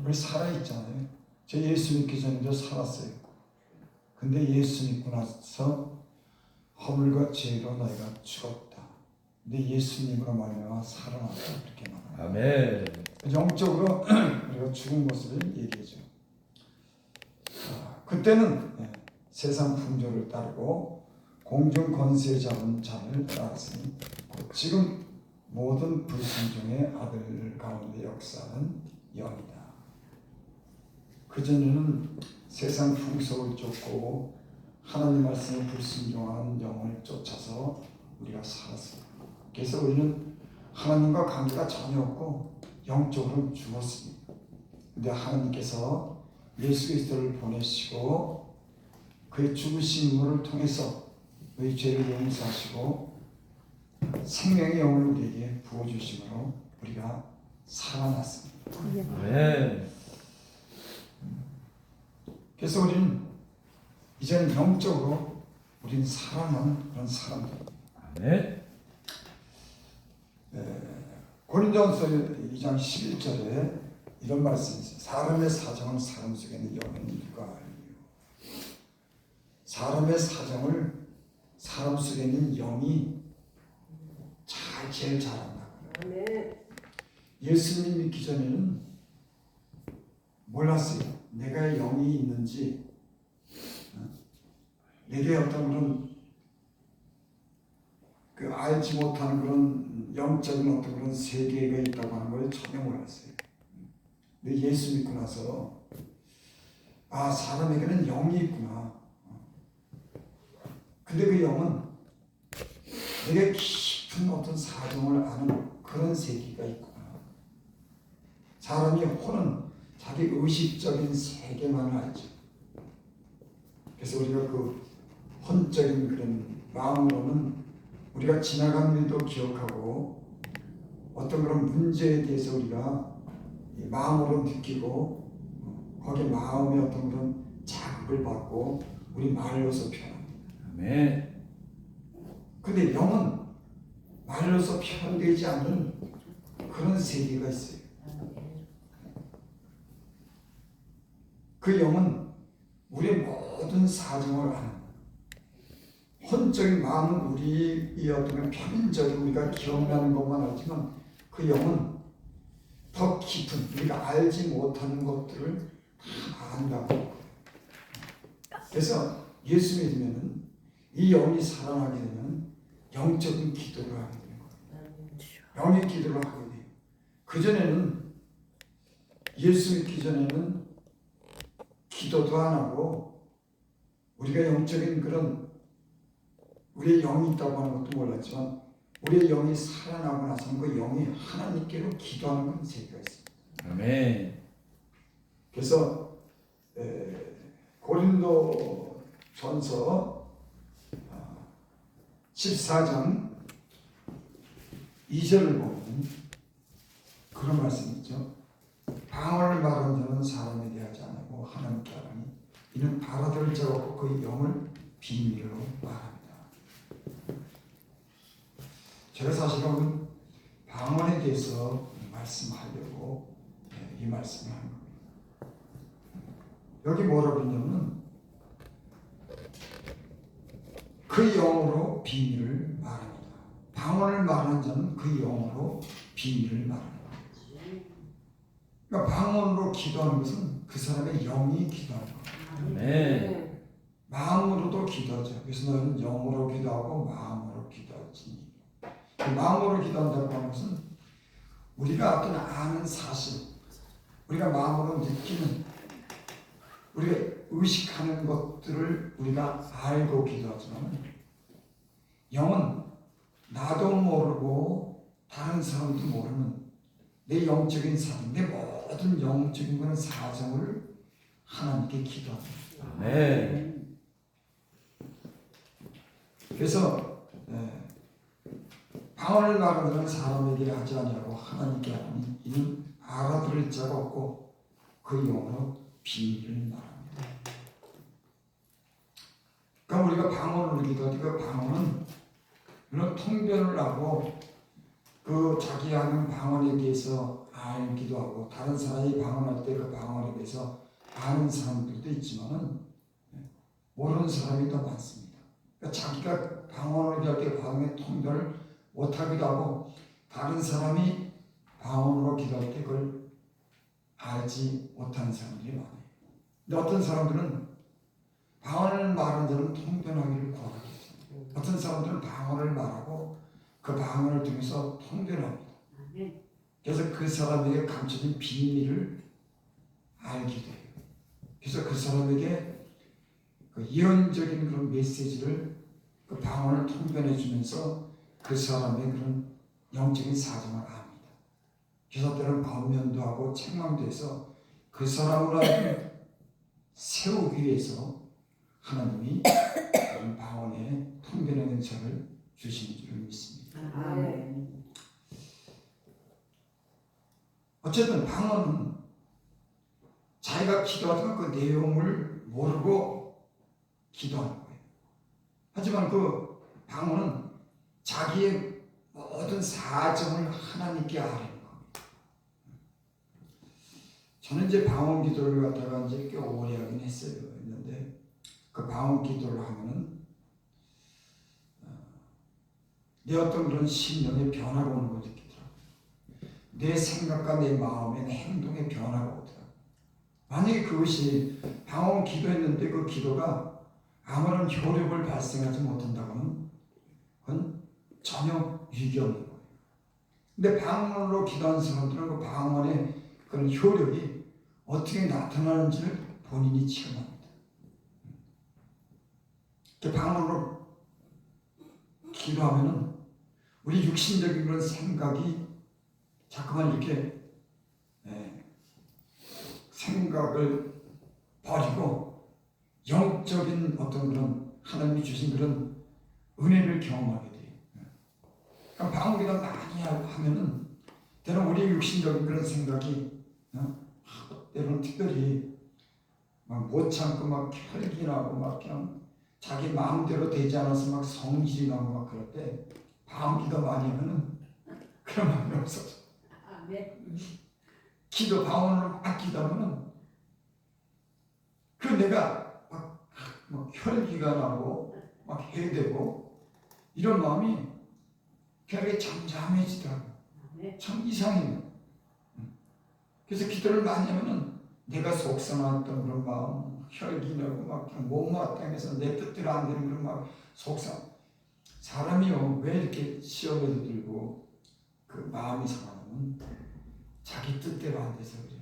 우리 살아있잖아요. 저 예수 믿기 전에도 살았어요. 근데 예수 믿고 나서 허물과 죄로 너희가 죽었다. 근데 예수님으로 말미암아 살아났다. 이렇게 말합니다. 아멘. 영적으로 우리가 죽은 것을 얘기하죠. 그때는 세상 풍조를 따르고 공중 권세 잡은 자를 따랐으니 지금 모든 불순종의 아들 가운데 역사는 영이다. 그전에는 세상 풍속을 쫓고 하나님 말씀에 불순종하는 영을 쫓아서 우리가 살았어요. 그래서 우리는 하나님과 관계가 전혀 없고 영적으로 죽었습니다. 근데 하나님께서 예수 그리스도를 보내시고 그의 죽으심을 통해서 우리 죄를 용서하시고 생명의 영을 우리에게 부어주심으로 우리가 살아났습니다. 아멘. 그래서 우리는 이제는 영적으로 우리는 살아나는 그런 사람들입니다. 아멘. 고린도전서 2장 11절에 이런 말씀이 있어요. 사람의 사정은 사람 속에 있는 영은 누가 알리요. 사람의 사정을 사람 속에 있는 영이 제일 잘 안다. 예수님 믿기 전에는 몰랐어요. 내가 영이 있는지, 내게 어떤 그런 알지 못하는 그런 영적인 어떤 그런 세계가 있다고 하는 걸 전혀 몰랐어요. 근데 예수 믿고 나서 사람에게는 영이 있구나. 근데 그 영은 내게 깊은 어떤 사정을 아는 그런 세계가 있구나. 사람이 혼은 자기 의식적인 세계만을 알죠. 그래서 우리가 그 혼적인 그런 마음으로는 우리가 지나간 일도 기억하고 어떤 그런 문제에 대해서 우리가 마음으로 느끼고 거기에 마음의 어떤 그런 자극을 받고 우리 말로서 표현합니다. 아멘. 근데 영은 말로서 표현되지 않는 그런 세계가 있어요. 그 영은 우리의 모든 사정을 아는 혼적인 마음은 우리의 어떤 표면적인 우리가 기억나는 것만 알지만 그 영은 더 깊은 우리가 알지 못하는 것들을 다 안다고. 그래서 예수 믿으면 이 영이 살아나게 되면 영적인 기도를 하게 되는 거예요. 영의 기도를 하게 돼요. 그전에는 예수 믿기 전에는 기도도 안 하고 우리가 영적인 그런 우리의 영이 있다고 하는 것도 몰랐지만 우리의 영이 살아나고 나서는 그 영이 하나님께로 기도하는 그런 세계가 있습니다. 아멘. 그래서 고린도 전서 14장 2절을 보면 그런 말씀이 있죠. 방언을 말하는 자는 사람에 대하지 않고 하나님께 하나니 이는 알아들을 자가 없고 그 영을 비밀로 말합니다. 제가 사실은 방언에 대해서 말씀하려고 이 말씀을 하는 겁니다. 여기 뭐라고 했냐면 그 영으로 비밀을 말합니다. 방언을 말하는 자는 그 영으로 비밀을 말합니다. 그러니까 방언으로 기도하는 것은 그 사람의 영이 기도하는 거예요. 아멘. 마음으로도 기도하죠. 그래서 너희는 영으로 기도하고 마음으로 기도하지. 마음으로 기도한다고 하는 것은 우리가 어떤 아는 사실, 우리가 마음으로 느끼는, 우리가 의식하는 것들을 우리가 알고 기도하지만 영은 나도 모르고 다른 사람도 모르는 내 영적인 사정, 내 모든 영적인 그런 사정을 하나님께 기도합니다. 아멘. 그래서 방언을 말하는 사람에게 하지 아니하고 하나님께 하니 이는 알아들을 자가 없고 그 영으로 비밀을 말합니다. 그러니까 우리가 방언을 기도할 때 그 방언은 물론 통변을 하고 그 자기 하는 방언에 대해서 알기도 하고 다른 사람이 방언할 때 그 방언에 대해서 아는 사람들도 있지만은 모르는 사람이 더 많습니다. 그러니까 자기가 방언을 할 때 방언의 통달을 못하기도 하고 다른 사람이 방언으로 기도할 때 그걸 알지 못하는 사람들이 많아요. 근데 어떤 사람들은 방언을 말하는 자는 통변하기를 구하겠습니다. 어떤 사람들은 방언을 말하고 그 방언을 통해서 통변합니다. 그래서 그 사람에게 감춰진 비밀을 알게 돼요. 그래서 그 사람에게 그 예언적인 그런 메시지를 그 방언을 통변해 주면서 그 사람의 그런 영적인 사정을 압니다. 그래서 때로는 권면도 하고 책망도 해서 그 사람을 하여금 세우기 위해서 하나님이 그런 방언에 통변의 은사를 주시는 줄을 믿습니다. 아멘. 어쨌든 방언은 자기가 기도하지만 그 내용을 모르고 기도하는 거예요. 하지만 그 방언은 자기의 모든 사정을 하나님께 아뢰는 겁니다. 저는 이제 방언 기도를 갖다가 이제 꽤 오래 하긴 했어요. 했는데 그 방언 기도를 하면은 내 어떤 그런 심령의 변화가 오는 걸 느끼더라고요. 내 생각과 내 마음의 내 행동의 변화가 오더라고요. 만약에 그것이 방언 기도했는데 그 기도가 아무런 효력을 발생하지 못한다고는 그건 전혀 유익이 없는 거예요. 근데 방언으로 기도하는 사람들은 그 방언의 그런 효력이 어떻게 나타나는지를 본인이 체험합니다. 그 방언으로 기도하면은 우리 육신적인 그런 생각이 자꾸만 이렇게 생각을 버리고 영적인 어떤 그런 하나님이 주신 그런 은혜를 경험하게 돼요. 그러니까 방언기도 많이 하면은 때로는 우리 육신적인 그런 생각이 때로는 특별히 막 못 참고 막 혈기 나고 막 그냥 자기 마음대로 되지 않아서 막 성질이 나고 막 그럴 때 방언기도 많이 하면은 그런 마음이 없어져. 기도 방언을 막 기도하면은 그 내가 막 혈기가 나고 막 해대고 이런 마음이 그냥 잠잠해지더라고. 참 이상해요. 그래서 기도를 많이 하면은 내가 속상했던 그런 마음, 혈기 나고 막 그냥 못마땅해서 내 뜻대로 안 되는 그런 마음, 속상. 사람이요 왜 이렇게 시험에도 들고 그 마음이 상하면 자기 뜻대로 안 돼서 그래.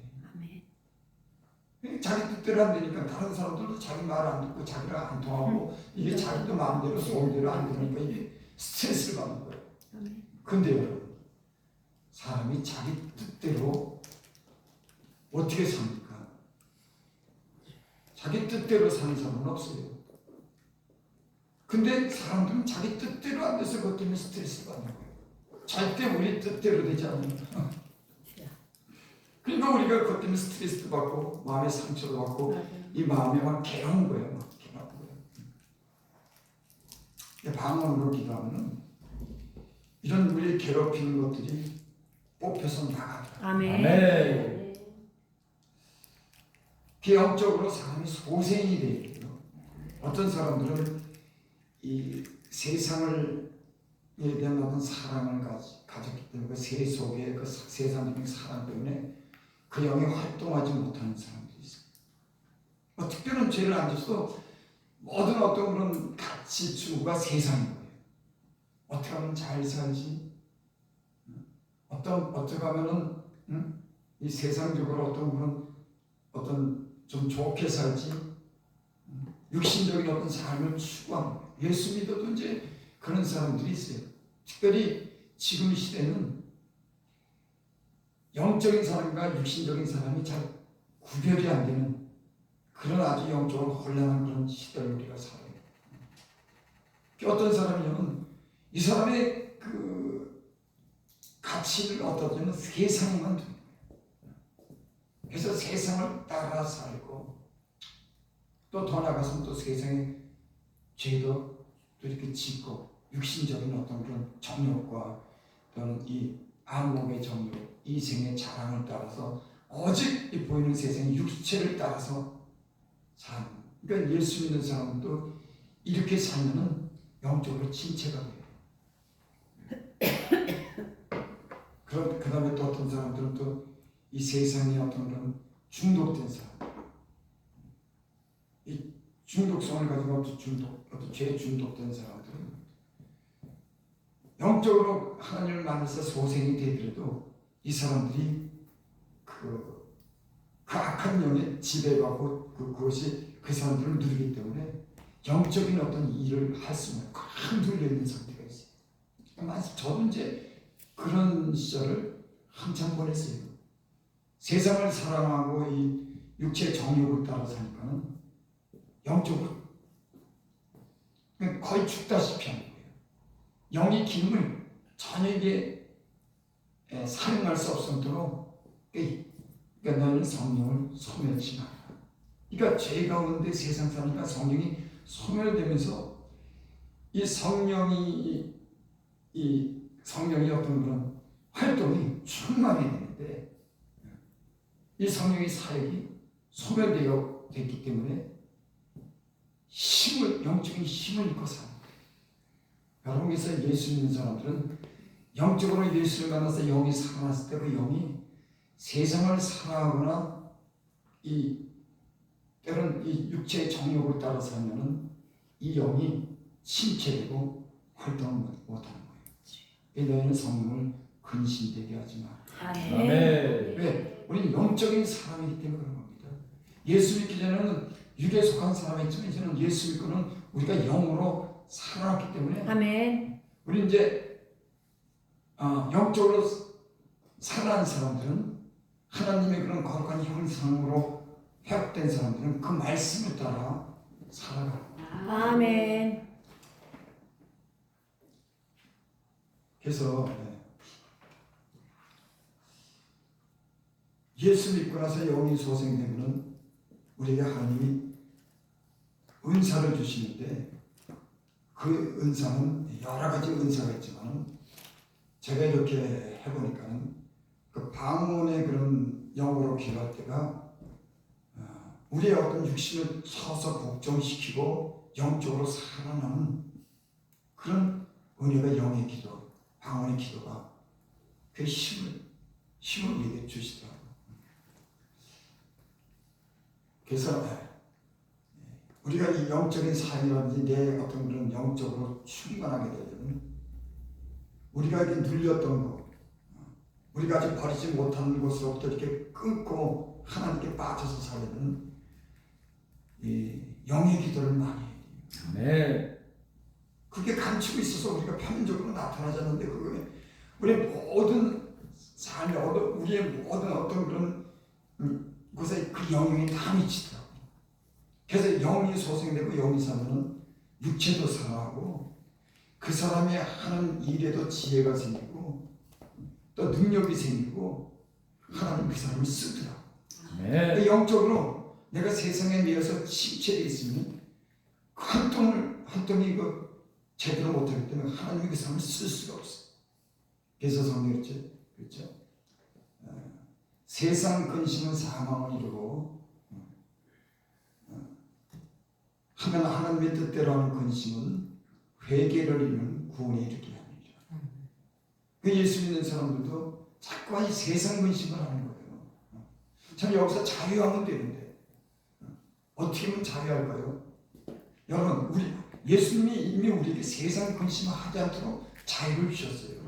자기 뜻대로 안 되니까 다른 사람들도 자기 말 안 듣고 자기랑 안 통하고 이게 자기도 마음대로 소원대로 안 되니까 이게 스트레스를 받는 거예요. 근데 여러분 사람이 자기 뜻대로 어떻게 삽니까? 자기 뜻대로 사는 사람은 없어요. 근데 사람들은 자기 뜻대로 안 돼서 그것 때문에 스트레스를 받는 거예요. 절대 우리 뜻대로 되지 않아요. 그러니까 우리가 그것 때문에 스트레스도 받고 마음의 상처도 받고 이 마음이 막 괴로운 거예요. 막 괴로운 거예요. 방언으로 기도하면 이런 우리 괴롭히는 것들이 뽑혀서 나가더라고요. 아멘. 영적으로 사람이 소생이 돼요. 어떤 사람들은 이 세상을 에 대한 어떤 사랑을 가졌기 때문에 그 세속의 그 세상적인 사랑 때문에 그 영이 활동하지 못하는 사람들이 있어요. 특별한 죄를 안 졌어도 모든 어떤 그런 가치 추구가 세상인 거예요. 어떻게 하면 잘 살지? 어떻게 하면은 이 세상적으로 어떤 그런 어떤 좀 좋게 살지? 육신적인 어떤 삶을 추구하는 거예요. 예수 믿어도 이제 그런 사람들이 있어요. 특별히 지금 시대는 영적인 사람과 육신적인 사람이 잘 구별이 안 되는 그런 아주 영적으로 혼란한 그런 시대를 우리가 살아요. 어떤 사람이냐면 이 사람의 그 가치를 어떤 때는 세상에만 두는 거예요. 그래서 세상을 따라 살고 또 더 나가서는 또 세상의 죄도 또 이렇게 짓고 육신적인 어떤 그런 정욕과 또는 이 안목의 정욕 이 생의 자랑을 따라서 오직 이 보이는 세상의 육체를 따라서 산. 그러니까 예수 믿는 사람도 이렇게 살면은 영적으로 침체가 돼요. 그 다음에 또 어떤 사람들은 또 이 세상에 어떤 그런 중독된 사람, 이 중독성을 가지고 어떤 죄에 중독된 사람들은 영적으로 하나님을 만나서 소생이 되더라도 이 사람들이 그 악한 영에 지배받고 그것이 그 사람들을 누리기 때문에 영적인 어떤 일을 할 수는 꽉 눌려 있는 상태가 있어요. 저도 이제 그런 시절을 한참 보냈어요. 세상을 사랑하고 이 육체의 정욕을 따라 사니까는 영적으로 거의 죽다시피 하는 거예요. 영의 기능을 전혀 이게 사용할 수 없도록 그러니까 너는 성령을 소멸치 마라. 그러니까 죄 가운데 세상 사니까 성령이 소멸되면서 이 성령이 어떤 그런 활동이 충만해야 되는데 이 성령의 사역이 소멸되어 됐기 때문에 영적인 힘을 입고 사는 거예요. 여러분께서 예수 믿는 사람들은 영적으로 예수를 만나서 영이 살아났을 때 그 영이 세상을 사랑하거나 때론 이 육체의 정욕을 따라 살면은 이 영이 침체되고 활동을 못하는 거예요. 너희는 성령을 근심되게 하지 마라. 아멘. 왜? 우리는 영적인 사람이기 때문에 그런 겁니다. 예수 믿기 전에는 육에 속한 사람이지만 이제는 예수 믿고는 우리가 영으로 살아났기 때문에 아멘. 우리 이제 영적으로 살아난 사람들은 하나님의 그런 거룩한 형상으로 회복된 사람들은 그 말씀을 따라 살아가요. 아멘. 그래서 예수 믿고 나서 영이 소생되면 우리에게 하나님이 은사를 주시는데 그 은사는 여러 가지 은사가 있지만 제가 이렇게 해보니까는 그 방언의 그런 영어로 기도할 때가 우리의 어떤 육신을 쳐서 복종시키고 영적으로 살아나는 그런 은혜가 영의 기도, 방언의 기도가 그 힘을 우리에게 주시더라고요. 그래서 우리가 이 영적인 삶이라든지 내 어떤 그런 영적으로 충만하게 되려면 우리가 이렇게 눌렸던 것, 우리가 아직 버리지 못한 것으로부터 이렇게 끊고 하나님께 빠져서 살려면 이 영의 기도를 많이 해야 돼요. 네. 그게 감추고 있어서 우리가 표면적으로 나타나지 않는데 그게 우리의 모든 삶에 우리의 모든 어떤 그런 곳에 그 영향이 다 미치더라고요. 그래서 영이 소생되고 영이 사면은 육체도 살아가고 그 사람이 하는 일에도 지혜가 생기고 또 능력이 생기고 하나님 그 사람을 쓰더라고요. 네. 영적으로 내가 세상에 내어서 침체되어 있으면 그 활동이 제대로 못하기 때문에 하나님이 그 사람을 쓸 수가 없어요. 그래서 성경에 그렇죠? 세상 근심은 사망을 이루고 하면 하나님의 뜻대로 하는 근심은 회개를 이루는 구원에 이르게 합니다. 그 예수 믿는 사람들도 자꾸 이 세상 근심을 하는 거예요. 참 여기서 자유하면 되는데 어떻게 하면 자유할까요? 여러분, 우리 예수님이 이미 우리에게 세상 근심을 하지 않도록 자유를 주셨어요.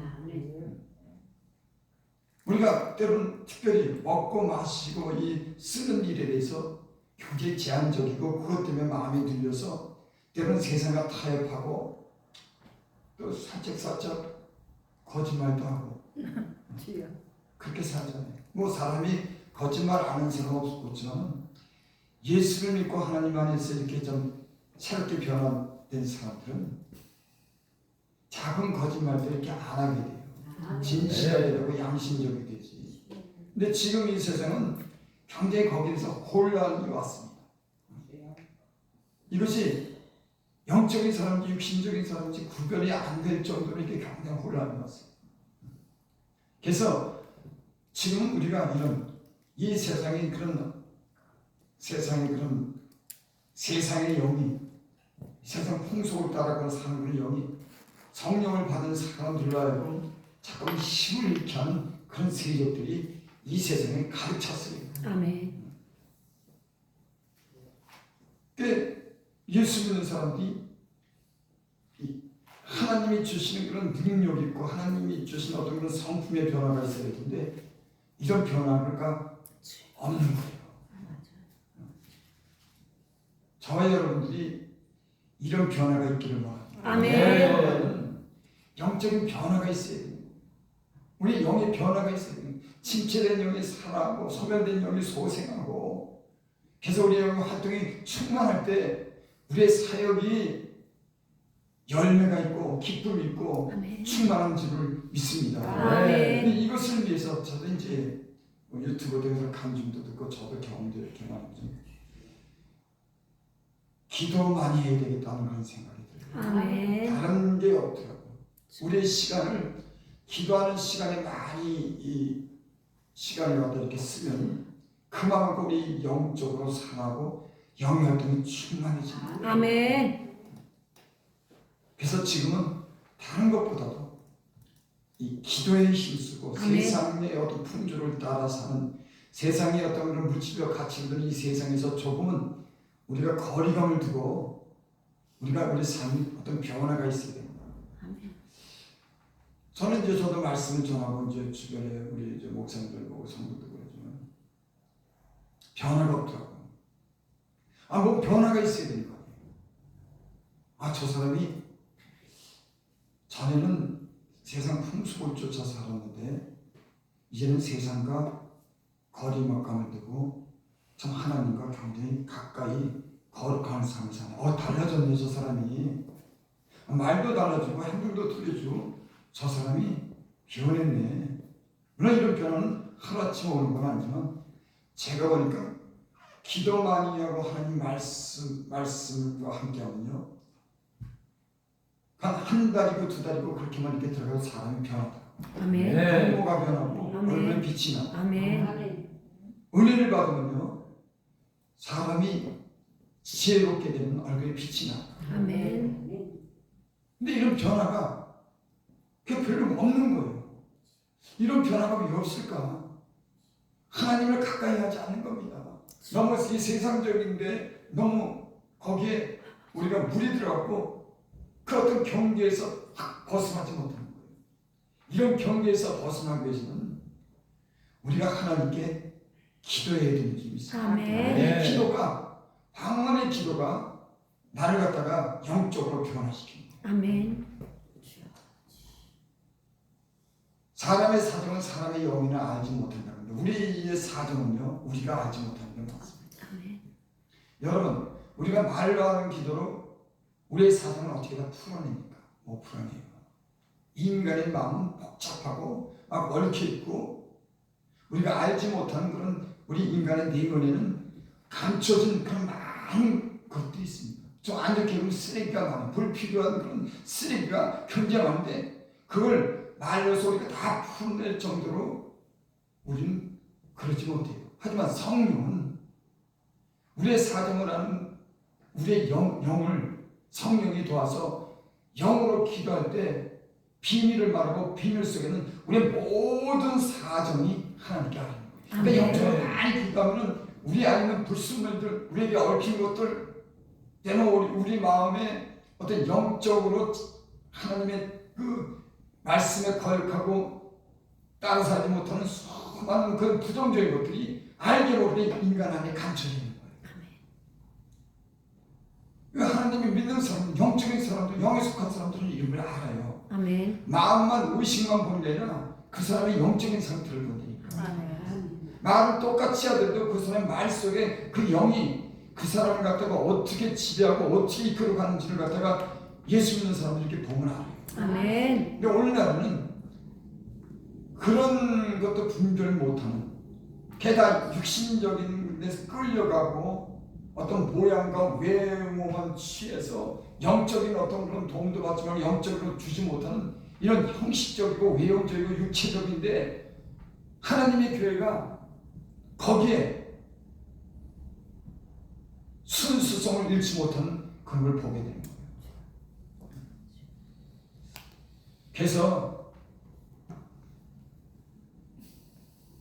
우리가 때로는 특별히 먹고 마시고 이 쓰는 일에 대해서 굉장히 제한적이고 그것 때문에 마음이 눌려서 때로는 세상과 타협하고 또 살짝 거짓말도 하고 그렇게 살잖아요. 뭐 사람이 거짓말 안 하는 사람 없지만 예수를 믿고 하나님 안에서 이렇게 좀 새롭게 변화된 사람들은 작은 거짓말도 이렇게 안 하게 돼요. 진실하게 되고 양심적이 되지. 근데 지금 이 세상은 굉장히 거기에서 혼란이 왔습니다. 이것이 영적인 사람인지 육신적인 사람인지 구별이 안 될 정도로 이렇게 굉장히 혼란이 왔어요. 그래서 지금 우리가 이런 이 세상의 그런 세상의 영이 세상 풍속을 따라가는 사는 그런 영이 성령을 받은 사람들로 하여금 자꾸 힘을 잃게 하는 그런 세력들이 이 세상에 가득 찼어요. 아멘. 예수 믿는 사람들이 하나님이 주시는 그런 능력이 있고 하나님이 주시는 어떤 그런 성품의 변화가 있어야 되는데 이런 변화가 없는 거예요. 저와 여러분들이 이런 변화가 있기를 바랍니다. 아멘. 영적인 변화가 있어야 돼요. 우리 영의 변화가 있어야 돼요. 침체된 영이 살아가고 소멸된 영이 소생하고 그래서 우리 영의 활동이 충만할 때 우리의 사역이 열매가 있고 기쁨이 있고 아멘. 충만한 줄을 믿습니다. 아멘. 근데 이것을 위해서 저도 이제 유튜브 등에서 간증도 듣고 저도 경험도 이렇게 많이 좀 기도 많이 해야 되겠다는 그런 생각이 들어요. 아멘. 다른 게 없더라고요. 우리의 시간을 기도하는 시간에 많이 이 시간을 갖다 이렇게 쓰면 그만큼 우리 영적으로 상하고 영의 활동이 충만해집니다. 아멘. 그래서 지금은 다른 것보다도 이 기도에 힘쓰고 아멘. 세상의 어떤 풍조를 따라 사는 세상의 어떤 그런 물질적 가치를 두는 이 세상에서 조금은 우리가 거리감을 두고 우리가 우리 삶에 어떤 변화가 있어야 됩니다. 아멘. 저는 이제 저도 말씀을 전하고 이제 주변에 우리 이제 목사님들 보고 성도들 그러지만 변화가 없더라고요. 뭐 변화가 있어야 되는 거예요. 저 사람이 전에는 세상 풍속을 쫓아 살았는데 이제는 세상과 거리먹감을 두고 참 하나님과 굉장히 가까이 거룩한 삶을 사네. 달라졌네 저 사람이. 말도 달라지고 행동도 틀려지고 저 사람이 변했네. 물론 이런 변화는 하루아침에 오는 건 아니지만 제가 보니까 기도 많이 하고 하나님 말씀과 함께하면요 한 달이고 두 달이고 그렇게만 이렇게 들어가서 사람이 변하다. 아멘. 외모가 변하고 아멘. 얼굴에 빛이 나. 아멘. 은혜를 받으면요 사람이 지혜롭게 되면 얼굴에 빛이 나. 아멘. 근데 이런 변화가 별로 없는 거예요. 이런 변화가 왜 없을까? 하나님을 가까이 하지 않는 겁니다. 너무 이 세상적인데 너무 거기에 우리가 물이 들어갔고 그 어떤 경계에서 확 벗어나지 못하는 거예요. 이런 경계에서 벗어나기 위해서는 우리가 하나님께 기도해야 되는 점이 있어요. 아멘. 이 기도가 방언의 기도가 나를 갖다가 영적으로 변화시킵니다. 아멘. 사람의 사정은 사람의 영이나 알지 못한다는 거예요. 우리의 사정은요 우리가 알지 못하는 게 많습니다. 아멘. 여러분 우리가 말로 하는 기도로 우리의 사정을 어떻게 다 풀어냅니까? 못 풀어내요. 인간의 마음은 복잡하고 막 얽혀있고 우리가 알지 못하는 그런 우리 인간의 내면에는 감춰진 그런 많은 것들이 있습니다. 좀 안 좋게 보면 쓰레기가 많아. 불필요한 그런 쓰레기가 굉장히 많은데 그걸 말로서 우리가 다 풀어낼 정도로 우리는 그러지 못해요. 하지만 성령은 우리의 사정을 아는 우리의 영을 성령이 도와서 영으로 기도할 때 비밀을 말하고 비밀 속에는 우리의 모든 사정이 하나님께 아는 거예요. 근데 영적으로 많이 기도하면 우리 안에 있는 불순물들, 우리에게 얽힌 것들 때는 우리 마음에 어떤 영적으로 하나님의 그 말씀에 거역하고 따라 살지 못하는 수많은 그 부정적인 것들이 알게 모르게 인간 안에 감춰져 있는 거예요. 하나님이 믿는 사람, 영적인 사람들, 영에 속한 사람들은 이름을 알아요. 아멘. 마음만 의식만 보는 게 아니라 그 사람의 영적인 상태를 본다니까. 말을 똑같이 하더라도 그 사람의 말 속에 그 영이 그 사람을 갖다가 어떻게 지배하고 어떻게 이끌어가는지를 갖다가 예수 믿는 사람들이 이렇게 보면 알아요. 아멘. 근데 오늘날은 그런 것도 분별 못하는 게다가 육신적인 데서 끌려가고 어떤 모양과 외모만 취해서 영적인 어떤 그런 도움도 받지 말고 영적으로 주지 못하는 이런 형식적이고 외형적이고 육체적인데 하나님의 교회가 거기에 순수성을 잃지 못하는 그런 걸 보게 되는 거예요. 그래서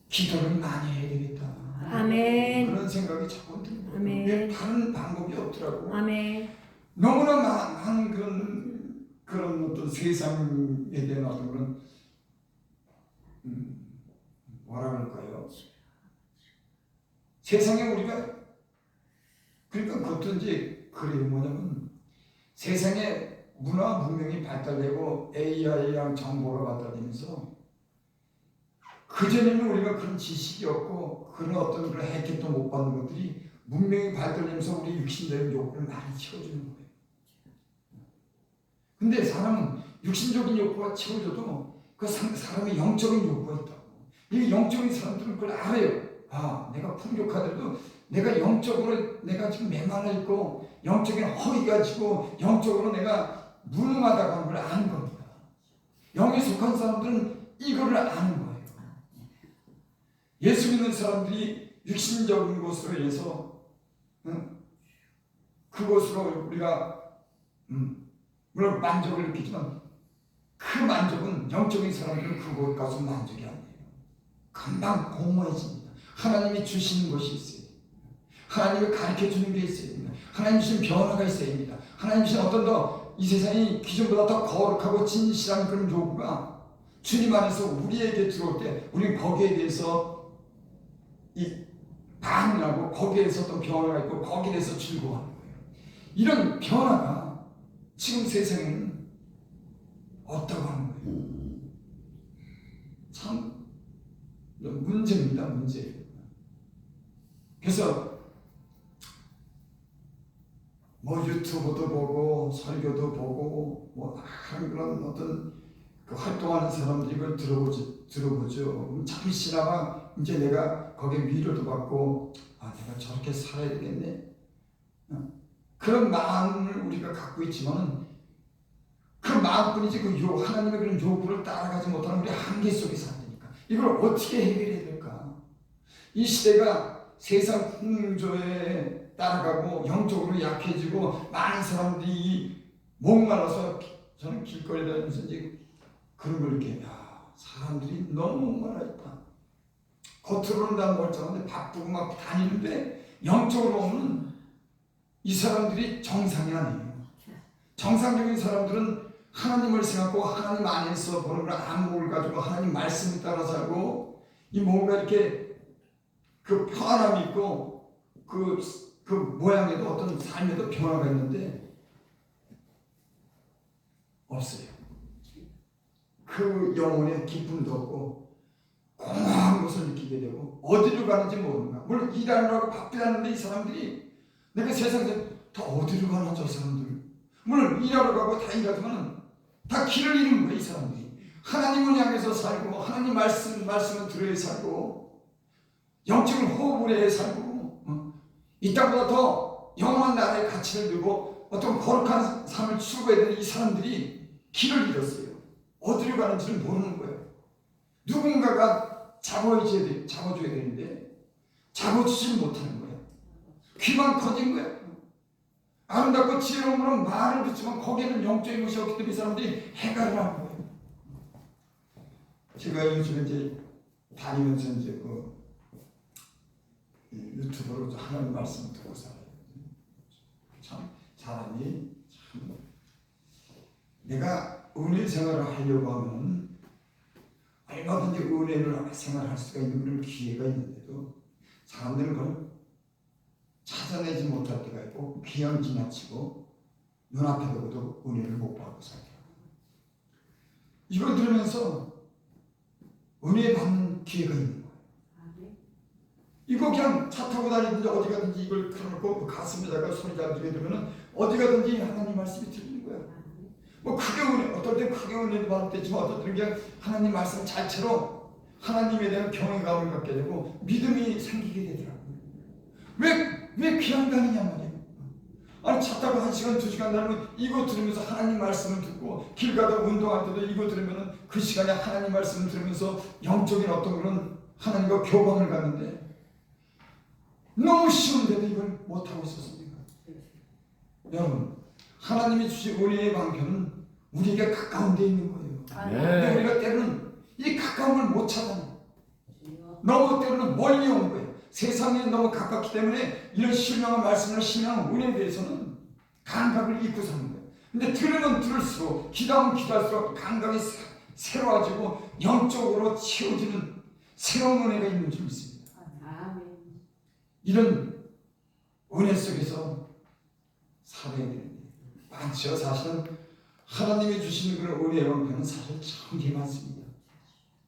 기도를 많이 해야 되겠다. 아멘. 그런 생각이 자꾸 드는 거예요. 아멘. 이게 다른 방법이 없더라고. 아멘. 너무나 많은 그런 어떤 세상에 대한 어떤 그런 뭐라 그럴까요? 세상에 우리가 그러니까 그것도 이제 그래요. 뭐냐면 세상에 문화 문명이 발달되고 AI랑 정보가 발달되면서 그전에는 우리가 그런 지식이 없고 그런 어떤 그런 혜택도 못 받는 것들이 문명이 발달되면서 우리 육신적인 욕구를 많이 채워주는 거예요. 근데 사람은 육신적인 욕구가 채워져도 그 사람의 영적인 욕구가 있다고. 이 영적인 사람들은 그걸 알아요. 아, 내가 풍족하더라도 내가 영적으로 내가 지금 메말라 있고 영적인 허위가 지고 영적으로 내가 무능하다고 하는 걸 아는 겁니다. 영에 속한 사람들은 이거를 아는 거예요. 예수 믿는 사람들이 육신적인 것으로 인해서 그것으로 우리가 물론 만족을 느끼지만 그 만족은 영적인 사람들은 그곳 가서 만족이 안 돼요. 금방 공허해집니다. 하나님이 주시는 것이 있어요. 하나님이 가르쳐 주는 게 있어야 됩니다. 하나님 주신 변화가 있어야 됩니다. 하나님 주신 어떤 더 이 세상이 기존보다 더 거룩하고 진실한 그런 요구가 주님 안에서 우리에게 들어올 때 우리는 거기에 대해서 이 반응하고 거기에서 또 변화가 있고 거기에 대해서 즐거워하는 거예요. 이런 변화가 지금 세상에는 없다고 하는 거예요. 참 문제입니다. 문제. 그래서 뭐 유튜브도 보고 설교도 보고 뭐 그런 어떤 그 활동하는 사람들이 이걸 들어보죠. 잠시나마 이제 내가 거기에 위로도 받고 아 내가 저렇게 살아야 되겠네. 그런 마음을 우리가 갖고 있지만은 그 마음뿐이지 그 하나님의 그런 요구를 따라가지 못하는 우리 한계 속에 산다니까. 이걸 어떻게 해결해야 될까? 이 시대가 세상 풍조에 따라가고 영적으로 약해지고 많은 사람들이 목말라서 저는 길거리 다니면서 이제 그런 걸 이렇게 사람들이 너무 목말라있다. 겉으로는 다 멀쩡한데 바쁘고 막 다니는데 영적으로 보면 이 사람들이 정상이 아니에요. 정상적인 사람들은 하나님을 생각하고 하나님 안에서 보는 그런 안목을 가지고 하나님 말씀에 따라 살고 이 뭔가 이렇게 그 편함이 있고 그 모양에도 어떤 삶에도 변화가 있는데 없어요. 그 영혼의 기쁨도 없고 공허한 것을 느끼게 되고 어디로 가는지 모르는가. 물론 일하느라고 바쁘다는데 이 사람들이 내가 세상에서 다 어디로 가나 저 사람들. 물론 일하러 가고 다 일하지만 다 길을 잃은 거야 이 사람들이. 하나님을 향해서 살고 하나님 말씀을 들어야 살고 영적인 호흡을 해 살고 이 땅보다 더 영원한 나라의 가치를 들고 어떤 거룩한 삶을 추구해야 되는 이 사람들이 길을 잃었어요. 어디로 가는지를 모르는 거예요. 누군가가 잡아줘야 되는데 잡아주지 못하는 거예요. 귀만 커진 거예요. 아름답고 지혜로운 분은 말을 듣지만 거기에는 영적인 것이 없기 때문에 이 사람들이 해가를 하는 거예요. 제가 요즘에 이제 다니면서 이제 유튜브로 하나님 말씀을 듣고 살아요. 참 사람이 참 내가 은혜 생활을 하려고 하면 얼마든지 은혜를 생활할 수가 있는 그런 기회가 있는데도 사람들은 그걸 찾아내지 못할 때가 있고 귀양 지나치고 눈앞에 두고도 은혜를 못 받고 살아요. 이걸 들으면서 은혜 받는 기회가 있는 거예요. 이거 그냥 차 타고 다니든지 어디 가든지 이걸 켜놓고 가슴에다가 소리 잘 들게 되면 어디 가든지 하나님 말씀이 들리는 거야. 뭐 크게 은혜, 어떨 때 크게 은혜도 받을 때지만 어떨 때 그냥 하나님 말씀 자체로 하나님에 대한 경외감을 갖게 되고 믿음이 생기게 되더라고요. 왜 귀양 다니냐 말이에요. 아니 차 타고 1시간 2시간 다니면 이거 들으면서 하나님 말씀을 듣고 길 가다 운동할 때도 이거 들으면 그 시간에 하나님 말씀을 들으면서 영적인 어떤 그런 하나님과 교방을 갔는데 너무 쉬운데도 이걸 못하고 있었습니다. 여러분, 하나님이 주신 은혜의 방편은 우리에게 가까운 데 있는 거예요. 근데 네. 우리가 때로는 이 가까움을 못 찾아요. 너무 때로는 멀리 오는 거예요. 세상에 너무 가깝기 때문에 이런 신령한 말씀을 신앙 은혜에 대해서는 감각을 잊고 사는 거예요. 근데 들으면 들을수록 기도하면 기도할수록 감각이 새로워지고 영적으로 채워지는 새로운 은혜가 있는 줄 믿습니다. 이런 은혜 속에서 살아야 되는데 많죠. 사실은 하나님이 주시는 그런 은혜의 방편은 사실 참 많습니다.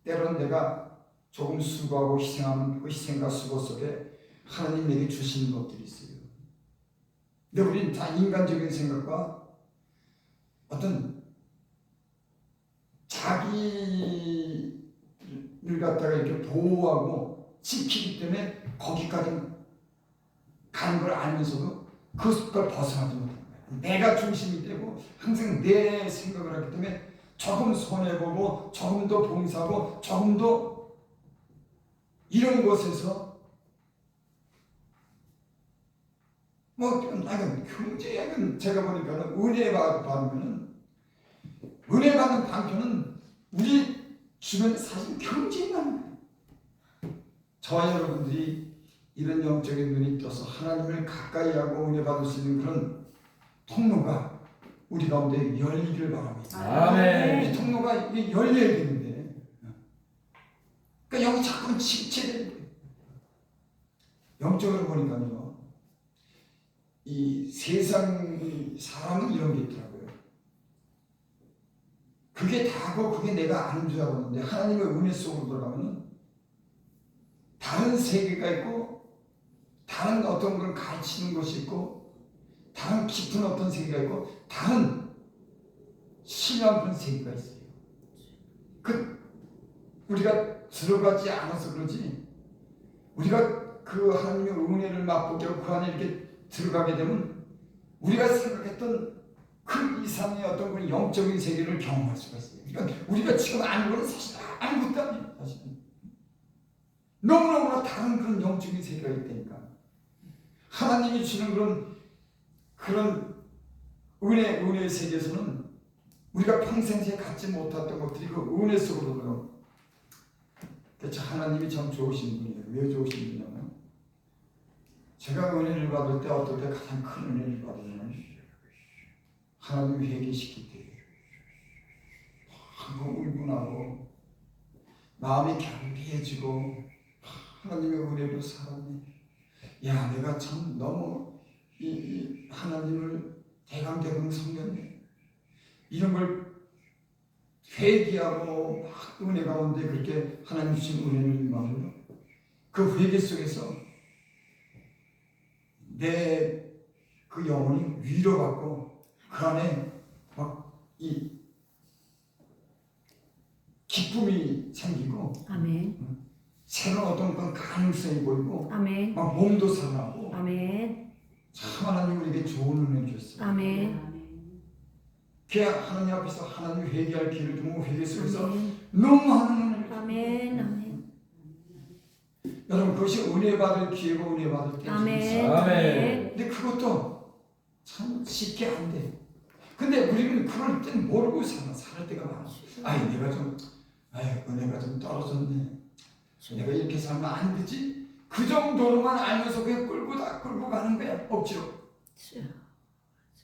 때로는 내가 조금 수고하고 희생하는 그 희생과 수고 속에 하나님 내게 주시는 것들이 있어요. 근데 우리는 다 인간적인 생각과 어떤 자기를 갖다가 이렇게 보호하고 지키기 때문에 거기까지 가는 걸 알면서도 그걸 벗어나지 못하는 거예요. 내가 중심이 되고 항상 내 생각을 하기 때문에 조금 손해보고 조금 더 봉사하고 조금 더 이런 곳에서 경제학은 제가 보니까는 은혜 받으면은 은혜 받는 방편은 우리 주변에 사실 경쟁하는 거예요. 저와 여러분들이 이런 영적인 눈이 떠서 하나님을 가까이 하고 은혜 받을 수 있는 그런 통로가 우리 가운데 열리기를 바랍니다. 아멘. 이 통로가 이게 열려야 되는데 그러니까 여기 자꾸 침체되는 거예요. 영적으로 보니까요, 이 세상 사람은 이런 게 있더라고요. 그게 다고 그게 내가 아는 줄 알았는데 하나님의 은혜 속으로 들어가면은 다른 세계가 있고 다른 어떤 걸 가르치는 것이 있고 다른 깊은 어떤 세계가 있고 다른 신비한 그런 세계가 있어요. 우리가 들어가지 않아서 그러지 우리가 그 하나님의 은혜를 맛보게 하고 그 안에 이렇게 들어가게 되면 우리가 생각했던 그 이상의 어떤 그런 영적인 세계를 경험할 수가 있어요. 그러니까 우리가 지금 아는 것은 사실 아무것도 아니에요. 사실 너무너무나 다른 그런 영적인 세계가 있다니까. 하나님이 주는 그런 은혜의 세계에서는 우리가 평생에 갖지 못했던 것들이 그 은혜 속으로 들어가요. 그래서 하나님이 참 좋으신 분이에요. 왜 좋으신 분이냐면 제가 은혜를 받을 때 어떨 때 가장 큰 은혜를 받으냐면 하나님 회개시킬 때 한번 울고 나고 마음이 경비해지고 하나님의 은혜로 살았네. 야, 내가 참 너무 이 하나님을 대강대강 섬겼네. 이런 걸 회개하고 막 은혜 가운데 그렇게 하나님 주신 은혜를 임하면요, 그 회개 속에서 내 그 영혼이 위로받고 그 안에 막 이 기쁨이 생기고 아멘. 새로운 어떤 그런 가능성이 보이고 아멘. 막 몸도 살아나고 아멘. 참 하나님 우리에게 좋은 은혜를 줬어요. 아멘. 그 하나님 앞에서 하나님 회개할 기회를 주고 회개 속에서 아멘. 너무 많은 은혜를 아멘. 아멘. 여러분 그것이 은혜 받을 기회고 은혜 받을 때 아멘. 아멘. 근데 그것도 참 쉽게 안 돼. 근데 우리는 그럴 땐 모르고 살 때가 많아. 아이 내가 좀 은혜가 좀 떨어졌네. 내가 이렇게 살면 안 되지. 그 정도로만 알면서 그냥 끌고 가는 거야 억지로.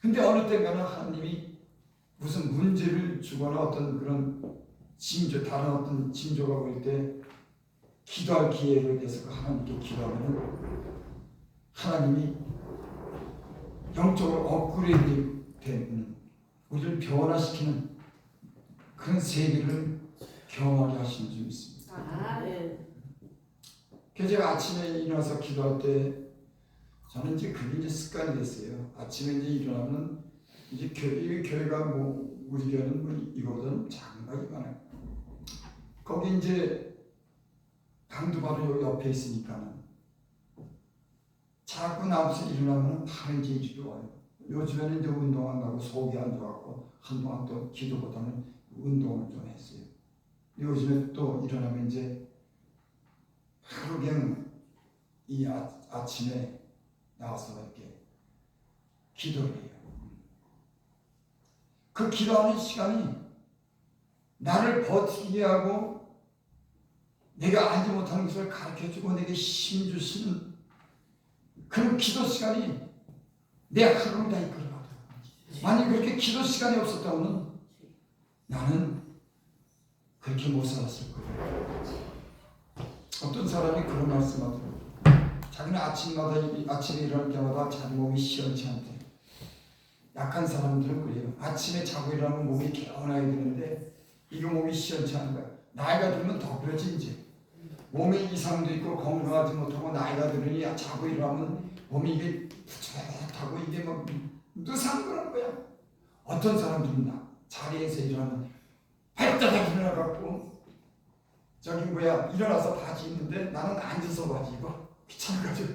근데 어느 때가는 하나님이 무슨 문제를 주거나 어떤 그런 징조, 다른 어떤 징조가 보일 때 기도할 기회를 내서 그 하나님께 기도하면 하나님이 영적으로 업그레이드 되는 우리를 변화시키는 그런 세계를 경험하게 하시는 줄 믿습니다. 그래서 제가 아침에 일어나서 기도할 때 저는 이제 그게 이제 습관이 됐어요. 아침에 이제 일어나면 이제 교회가 뭐 우리 교회는 뭐 이거보다는 작은 거 이만해. 거기 이제 방도 바로 옆에 있으니까는 자꾸 나와서 일어나면 바로 이제 이리로 와요. 요즘에는 이제 운동 안 가고 속이 안 좋았고 한동안 또 기도보다는 운동을 좀 했어요. 요즘에 또 일어나면 이제 하루 그냥 이 아침에 나와서 이렇게 기도를 해요. 그 기도하는 시간이 나를 버티게 하고 내가 알지 못하는 것을 가르쳐주고 내게 힘 주시는 그런 기도 시간이 내 하루를 다 이끌어가더라고요. 만약 그렇게 기도 시간이 없었다면 나는 그렇게 못 살았을 거예요. 어떤 사람이 그런 말씀하더라고요. 자기는 아침에 일어날 때마다 자기 몸이 시원치 않대. 약한 사람들은 그래요. 아침에 자고 일어나면 몸이 개운하게 되는데 이거 몸이 시원치 않은 거야. 나이가 들면 더 그러지 이제. 몸에 이상도 있고 건강하지 못하고 나이가 들으니 자고 일어나면 몸이 이게 부족하고 이게 막 느상 그런 거야. 어떤 사람들은 자리에서 일어나면 발다닥 일어나갖고 저기 일어나서 바지 입는데 나는 앉아서 바지 입어. 귀찮아가지고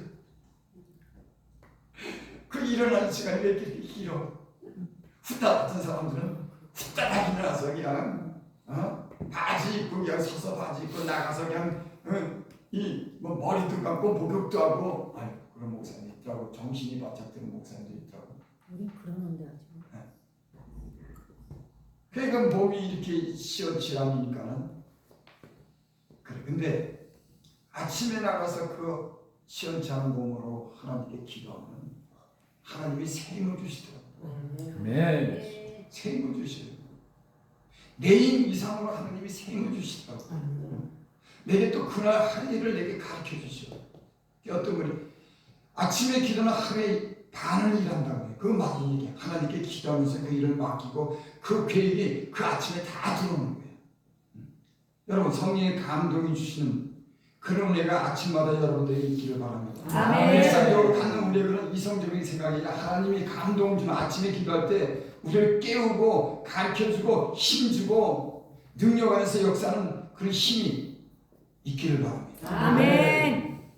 그 일어나는 시간이 왜 이렇게 길어. 후딱 같은 사람들은 후딱 일어나서 그냥 바지 입고 그냥 서서 바지 입고 나가서 그냥 머리도 감고 목욕도 하고 그런 목사님 있더라고. 정신이 바짝 드는 목사님도 있더라고. 우리 그러는데 아직. 그러니까 몸이 이렇게 시원치 않으니까는 그래. 근데 아침에 나가서 그 시원치 않은 몸으로 하나님께 기도하면 하나님이 새 힘을 주시더라고요. 아멘. 새 힘을 주시더라고요. 내 힘 이상으로 하나님이 새 힘을 주시더라고요. 내게 또 그날 할 일을 내게 가르쳐 주시오. 어떤 분이 아침에 기도는 하루에 반을 일한다고 해요. 그거 맞는 얘기야. 하나님께 기도하면서 그 일을 맡기고 그 계획이 그 아침에 다 들어오는 거예요. 여러분 성령의 감동이 주시는 그런 은혜가 아침마다 여러분들에게 있기를 바랍니다. 아멘. 일상적으로 갖는 우리의 그런 이성적인 생각이 아니라 하나님이 감동 주는 아침에 기도할 때 우리를 깨우고 가르쳐주고 힘주고 능력 안에서 역사하는 그런 힘이 있기를 바랍니다. 아멘.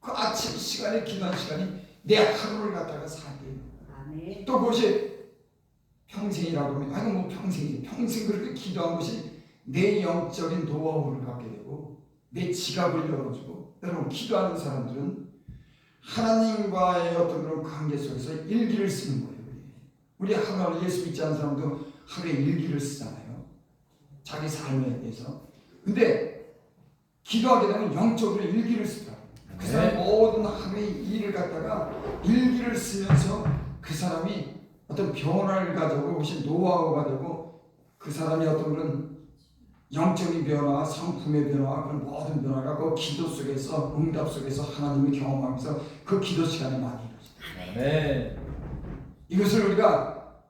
그 아침 시간에 기도하는 시간이 내 하루를 갖다가 살게 해요. 아멘. 또 그것이 평생이라고 하면 아니 뭐 평생 그렇게 기도한 것이 내 영적인 노하우를 갖게 되고 내 지갑을 열어주고 여러분 기도하는 사람들은 하나님과의 어떤 그런 관계 속에서 일기를 쓰는 거예요. 우리 하루하루 예수 믿지 않는 사람도 하루에 일기를 쓰잖아요. 자기 삶에 대해서. 근데 기도하게 되면 영적으로 일기를 쓰더라고요. 그 사람이 모든 하루의 일을 갖다가 일기를 쓰면서 그 사람이 어떤 변화를 가져오고 그것이 노하우가 되고 그 사람이 어떤 그런 영적인 변화, 성품의 변화, 그런 모든 변화가 그 기도 속에서 응답 속에서 하나님을 경험하면서 그 기도 시간에 많이 이루어집니다. 아멘. 이것을 우리가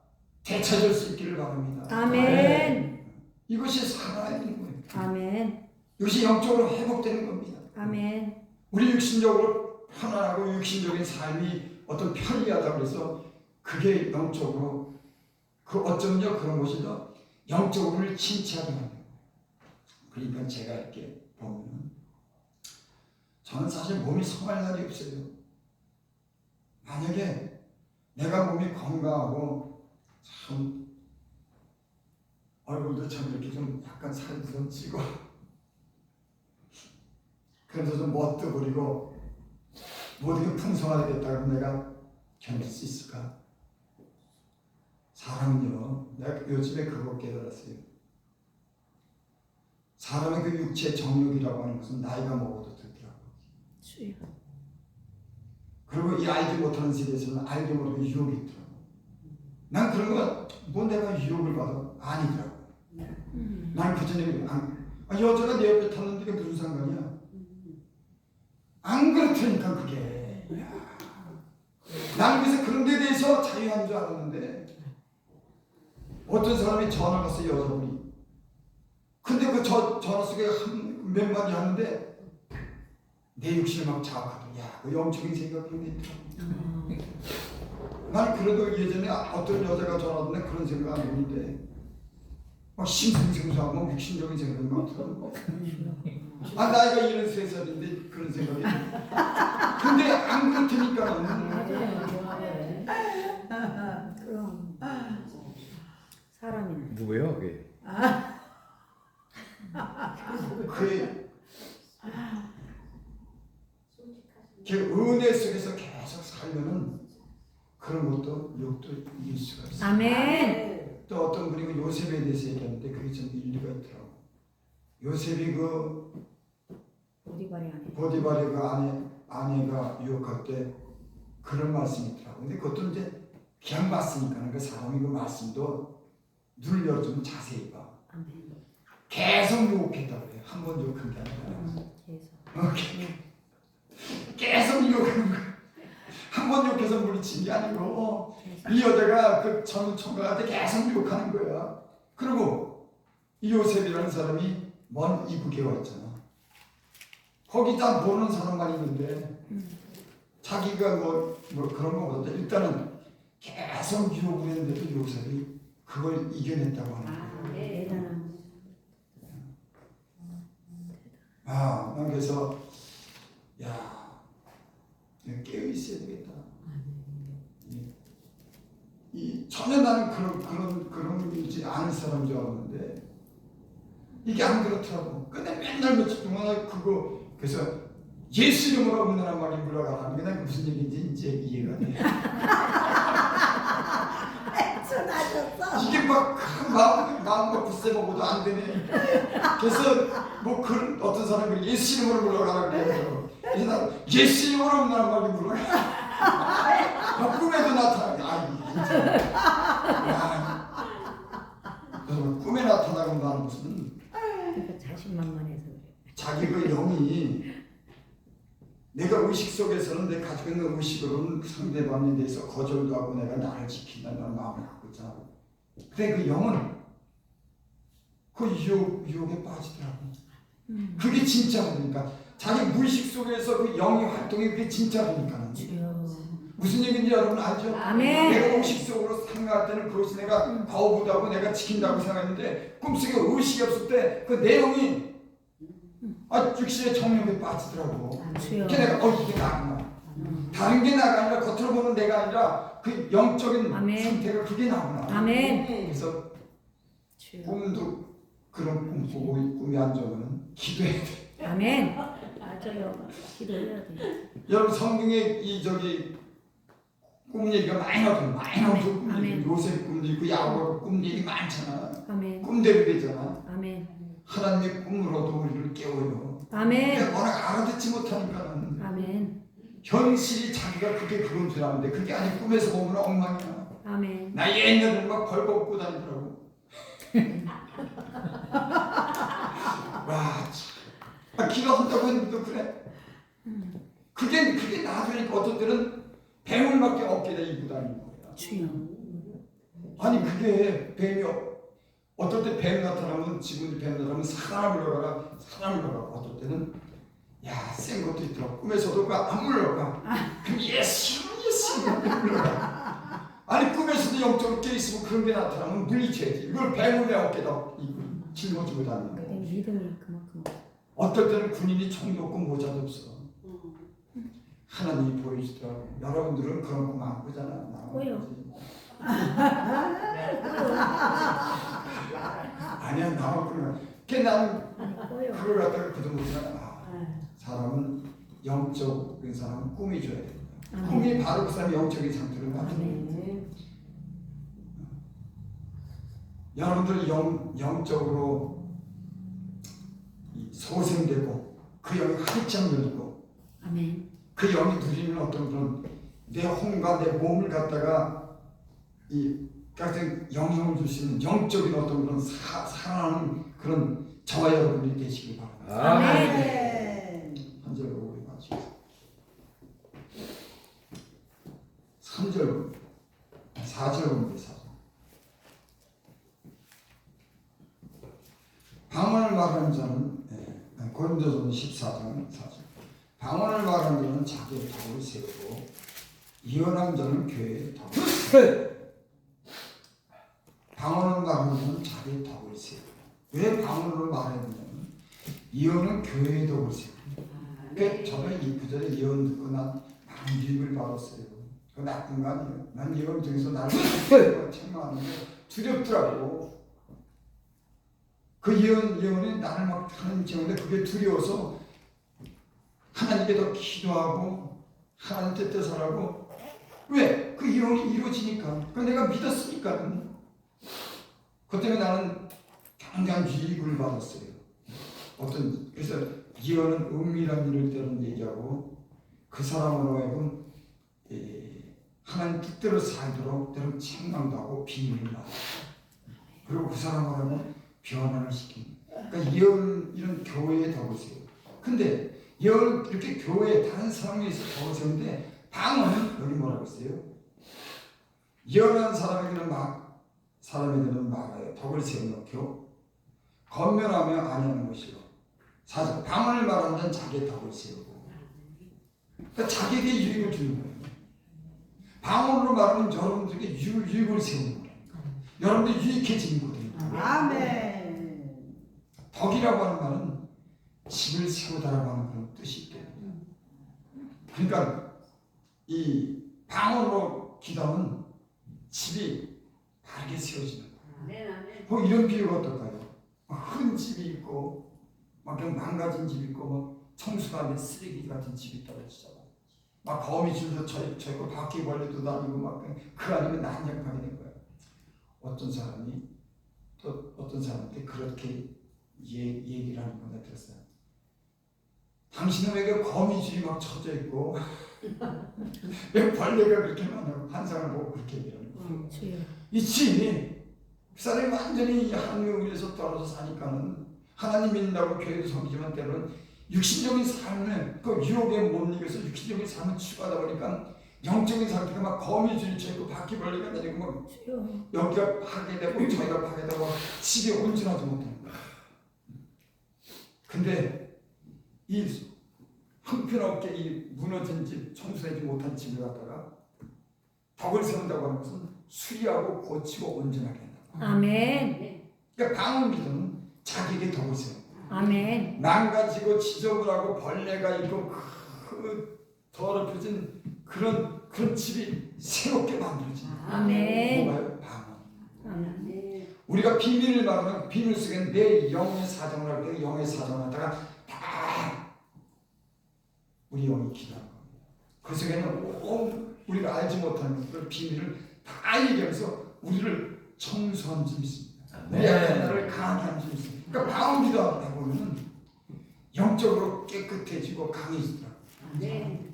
되찾을 수 있기를 바랍니다. 아멘. 이것이 살아야 되는 거예요. 아멘. 이것이 영적으로 회복되는 겁니다. 아멘. 우리 육신적으로 편안하고 육신적인 삶이 어떤 편리하다고 해서 그게 영적으로 어쩌면요 그런 것이 더 영적으로를 침체하게 합니다. 그러니까 제가 이렇게 보면 저는 사실 몸이 성할 날이 없어요. 만약에 내가 몸이 건강하고 참 얼굴도 참 이렇게 좀 약간 살이 좀 찌고 그래서 좀 멋도 부리고 모든 게 풍성하게 됐다 그러면 내가 견딜 수 있을까? 사람은요, 내가 요즘에 그거 깨달았어요. 사람의 그 육체 정욕이라고 하는 것은 나이가 먹어도 되더라고요. 그리고 이 알지 못하는 세계에서는 알게 모르게 유혹이 있더라고요. 난 그런 거, 뭐 내가 유혹을 받아? 아니더라고요. 난 그전에 여자가 내 옆에 탔는데 이게 무슨 상관이야? 안 그렇다니까 그게. 난 그래서 그런 데 대해서 자유한 줄 알았는데 어떤 사람이 전화 갔어요, 여자분이. 근데 그 전화 속에 몇 마디 하는데 내 육신을 막 자극하더라. 야, 그 영적인 생각이 있더라고. 난 그래도 예전에 어떤 여자가 전화 왔는데 그런 생각 안 했는데 막 심승생소하고 육신적인 생각이 막 들어. 나이가 73살인데 그런 생각이. 근데 안 그렇다니까. 그럼 사람이네. 누구요, 그게? 그 은혜 속에서 계속 살면은 그런 것도 욕도 이길 수가 있어요. 아멘. 또 어떤 분이 그 요셉에 대해서 얘기하는데 그게 좀 일리가 있더라고. 요셉이 그 보디발이 아니에요. 보디발의 그 아내가 유혹할 때 그런 말씀이 있더라고. 근데 그것도 이제 그냥 봤으니까 그 사람이 그 말씀도 눈을 열어주면 자세히 봐. 아멘. 계속 유혹했다 그래요. 한 번 유혹한 게 아니라. 계속 유혹한 거야. 한 번 유혹해서 물리친 게 아니고 이 여자가 그 젊은 총각한테 계속 유혹하는 거야. 그리고 이 요셉이라는 사람이 먼 이국에 와 있잖아. 거기 다 모르는 사람만 있는데 자기가 뭐 그런 거보다 일단은 계속 유혹을 했는데도 요셉이 그걸 이겨냈다고 하는 거야. 대단한. 난 그래서 야, 내가 깨어 있어야 되겠다. 전혀 나는 그런 일지 않은 사람인 줄 알았는데 이게 안 그렇더라고. 근데 맨날 며칠 동안 그거 그래서 예수 이름으로 없는 말이 물러가라는 게 난 무슨 얘기인지 이제 이해가 돼. 이게 막 마음과 굳세 먹어도 안 되네. 그래서 뭐 그런 어떤 사람이 예수 이름으로 물러가라 그래요. 그래서 난 예수 이름으로 없는 말이 물러가. 꿈에도 나타나. 꿈에 나타나고 나는 무슨 그러니까 자신만만해서 그래. 자기 그 영이 내가 의식 속에서는 내 가지고 있는 의식으로는 상대방에 대해서 거절도 하고 내가 나를 지킨다는 마음을 갖고 있잖아. 근데 그 영은 그 유혹에 빠지더라고. 그게 진짜니까 자기 무의식 속에서 그 영의 활동이 그게 진짜니까. 무슨 얘기인지 여러분 알죠? 아멘. 내가 의식 속으로 생각할 때는 그것이 내가 거부하고 내가 지킨다고 생각했는데 꿈속에 의식이 없을 때 그 내용이 육신의 정욕에 빠지더라고. 주여. 그게 내가 이게 나구나. 다른 게 나가 아니라 겉으로 보는 내가 아니라 그 영적인 아멘. 상태가 그게 나구나. 아멘. 그래서 주여. 꿈도 그런 꿈 보고 꿈이 안 좋으면 기도해야 돼. 아멘. 맞아요. 기도해야 돼. 여러분 성경에 꿈 얘기가 많이 나오죠. 많이 나오죠. 꿈 얘기. 아멘. 요셉 꿈도 있고 야곱의 꿈 얘기 많잖아. 아멘. 꿈대로 되잖아. 아멘. 하나님의 꿈으로도 우리를 깨워요. 아멘. 근데 워낙 알아듣지 못하니까는 아멘. 현실이 자기가 그건 줄 아는데 그게 아니 꿈에서 보면 엉망이야. 아멘. 나 옛날에는 막 벌벗고 다니더라고. 와, 기도한다고 했는데도 그래. 그게 나중에 어떤 때는 뱀을밖에 없게 돼 입고 다니는 거야. 주여. 아니 그게 뱀이 어떨 때 뱀 나타나면 지금 뱀 나타나면 사람을 물러가라 사람을 물러가라. 어떨 때는 센 것도 있더라고. 꿈에서도 안 물러가. 그럼 예수 물러가. 아니 꿈에서도 영적으로 깨있으면 그런 게 나타나면 물리쳐야지. 이걸 뱀을 내 어깨다 짊어지고 다니는 거야. 믿음이 그만큼. 어떨 때는 군인이 총도 없고 모자도 없어. 하나님이 보여주더라고. 여러분들은 그런 꿈 안 꾸잖아. 꾸요. 아니야 나만 꾸면. 나는 꼬여. 그걸 갖다가 그도 못하잖아. 사람은 영적인 사람은 꿈이 줘야 돼. 꿈이 바로 그 사람의 영적인 상태를 만드는 거야. 여러분들 영적으로 소생되고 그 영이 활짝 열리고 아멘. 그 영이 누리는 어떤 그런 내 혼과 내 몸을 갖다가 이 같은 영향을 줄 수 있는 영적인 어떤 그런 살아나는 그런 저와 여러분이 되시길 바랍니다. 아멘. 한 절로 우리 마치겠습니다. 3절, 4절 봅니다. 4절. 방언을 말하는 자는 고린도전 14장 4절. 방언을 말하는 자는 자기의 덕을 세우고 예언한 자는 교회의 덕을 세우고. 방언을 말하는 자는 자기의 덕을 세우고. 왜 방언을 말해야 되냐면 예언은 교회의 덕을 세우고. 그러니까 저는 이 구절에 예언 듣고 난 많은 유익을 받았어요. 그 나쁜 거 아니에요. 난 예언 중에서 나를 책망하는 게 두렵더라고. 그 예언이 나를 막 하나님 지었는데 그게 두려워서 하나님께 더 기도하고 하나님 뜻대로 살라고. 왜? 그 예언이 이루어지니까. 그 내가 믿었으니까. 그 때문에 나는 굉장한 유익을 받았어요. 그래서 예언은 은밀한 일을 때는 얘기하고 그 사람으로 하여금 하나님 뜻대로 살도록 때는 책망도 하고 비밀을 받아. 그리고 그 사람으로 하여금 변화를 시킵니다. 그러니까 예언 이런 교회에 더보세요. 근데 예언 이렇게 교회에 다른 사람이 있어 더보세요인데 방언은 여기 뭐라고 했어요? 예언한 사람에게는 막아요. 덕을 세워놓고 건면하며 아니하는 것이요. 사실 방언을 말하는 자는 자기의 덕을 세우고, 그러니까 자기에게 유익을 주는 거예요. 방언으로 말하면 여러분들에게 유익을 세우는 거예요. 여러분들이 유익해지는 거예요. 아멘. 덕이라고 하는 말은 집을 세우다라고 하는 그런 뜻이 있거든요. 그러니까 이 방언으로 기도하면 집이 바르게 세워지는 거예요. 뭐 이런 비유가 어떨까요? 큰 집이 있고 막 그냥 망가진 집이 있고 뭐 청소도 안 된 쓰레기 같은 집이 떨어지잖아. 막 거미줄도 저고 바퀴벌레도 다니고 막 그 아니면 난장판이 된 거야. 어떤 사람이 또 어떤 사람한테 그렇게 얘기를 하는 거 내가 들었어요. 당신에게 거미줄이 막 쳐져 있고 왜 벌레가 그렇게 많냐고 환상을 보고 그렇게 얘기하는 거예요. 이 주인이 그 사람이 완전히 하늘 위에서 떨어져 사니까는 하나님 믿는다고 교회도 섬기지만 때로는 육신적인 삶을 그 유혹에 못 이겨서 육신적인 삶을 추구하다 보니까 영적인 상태가 막 거미줄이 쳐있고 바퀴벌레가 다니고 막 여기가 파괴되고 저기가 파괴되고 집에 온전하지 못하는 거예요. 근데 이 형편없게 이 무너진 집, 청소하지 못한 집을 갖다가 덕을 세운다고 하는 것은 수리하고 고치고 온전하게 한다. 아멘. 그러니까 방언 기도는 자기에게 덕을 세워. 아멘. 망가지고 지저분하고 벌레가 있고 그 더럽혀진 그런 집이 새롭게 만들어진다. 아멘. 뭐가요? 방언. 아멘. 우리가 비밀을 말하면 비밀 속에 내 영의 사정을 할 때 영의 사정을 하다가 다 우리 영이 기도하는 겁니다. 그 속에는 우리가 알지 못하는 그 비밀을 다 얘기하면서 우리를 청소한 줄 있습니다. 우리 약한 나를 강하게 한 줄 있습니다. 그러니까 방언 기도하다 보면 영적으로 깨끗해지고 강해지더라고요. 네.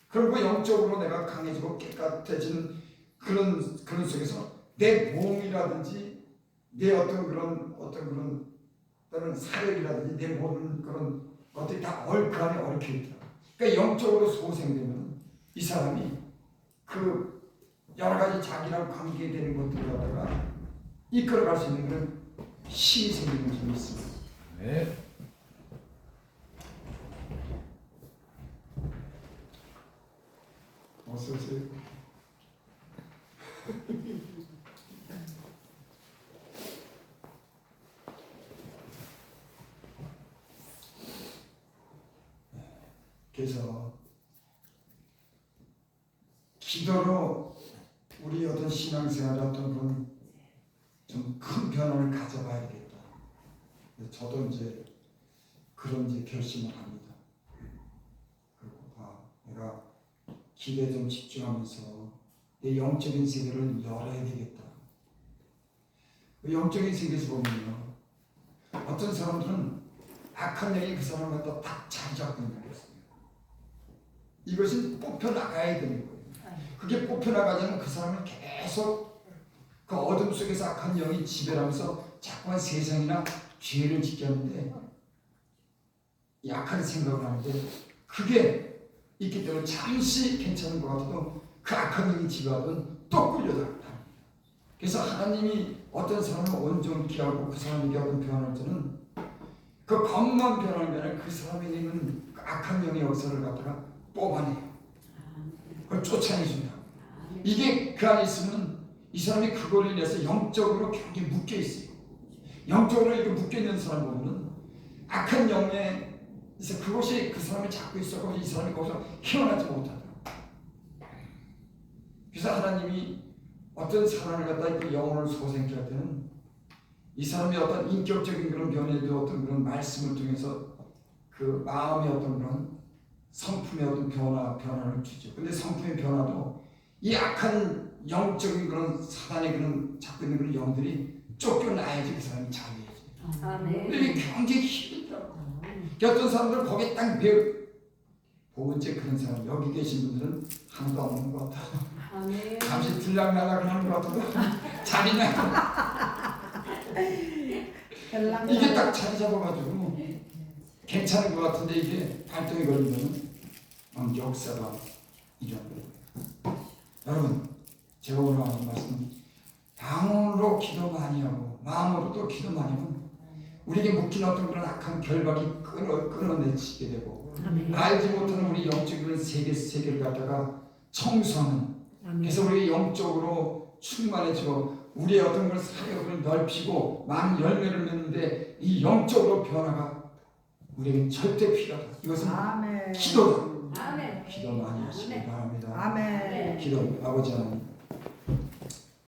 그리고 영적으로 내가 강해지고 깨끗해지는 그런 속에서 내 몸이라든지 내 어떤 그런 또는 사력이라든지 내 모든 그런 것들이 다 그 안에 얽혀 있더라고요. 그러니까 영적으로 소생되면 이 사람이 그 여러 가지 자기랑 관계되는 것들을 갖다가 이끌어갈 수 있는 그런 힘이 생기는 점이 있습니다. 네. 어서 오세요. 그래서 기도로 우리 어떤 신앙생활 어떤 그런 좀 큰 변화를 가져봐야겠다. 저도 이제 그런 결심을 합니다. 그리고 내가 기도에 좀 집중하면서 내 영적인 세계를 열어야 되겠다. 그 영적인 세계에서 보면요, 어떤 사람들은 악한 영이 그 사람을 갖다 딱 잘 잡고 있는 거예요. 이것이 뽑혀 나가야 되는 거예요. 그게 뽑혀 나가지 않으면 그 사람은 계속 그 어둠 속에서 악한 영이 지배하면서 자꾸만 세상이나 죄를 짓게 하는데 약한 생각을 하는데 그게 있기 때문에 잠시 괜찮은 것 같아도 그 악한 영이 지배하던 또 끌려다닌다. 그래서 하나님이 어떤 사람을 온전히 하고 그 사람에게 어떤 변화를 주는 그 겉만 변하는 게 아니라 그 사람에게 있는 그 악한 영의 역사를 갖다가 뽑아내요. 그걸 쫓아내준다. 이게 그 안에 있으면 이 사람이 그걸로 인해서 영적으로 굉장히 묶여 있어요. 영적으로 이렇게 묶여 있는 사람 보면은 악한 영에 있어 그것이 그 사람을 잡고 있어서 이 사람이 거기서 헤어나지 못하더라고요. 그래서 하나님이 어떤 사람을 갖다 그 영혼을 소생케 할 때는 이 사람이 어떤 인격적인 그런 변화도 어떤 그런 말씀을 통해서 그 마음의 어떤 그런 성품의 어떤 변화를 주죠. 근데 성품의 변화도 이 악한 영적인 그런 사단의 그런 잡고 있는 그런 영들이 쫓겨나야지 그 사람이 잘해야지. 아멘. 근데 이게 굉장히 힘들더라고. 어떤 사람들은 거기에 딱 배우. 보건제 그런 사람 여기 계신 분들은 한도 안 오는 것 같아. 아멘. 잠시 들락날락 하는 것 같아도 자리나 이게 딱 자리 잡아가지고 괜찮은 것 같은데 이게 발동이 걸리면 역사가 일어나요. 여러분 제가 오늘 하는 말씀 방언으로 기도 많이 하고 마음으로도 기도 많이 하면 우리에게 묶인 어떤 그런 악한 결박이 끊어내지게 되고 아멘. 알지 못하는 우리 영적인 세계를 갖다가 청소하는 아멘. 그래서 우리 영적으로 충만해지고 우리의 어떤 그런 사역을 넓히고 많은 열매를 맺는데 이 영적으로 변화가 우리에게 절대 필요하다. 이것은 아멘. 기도다. 아멘. 기도 많이 하시기 바랍니다. 아멘. 기도 아버지 하나님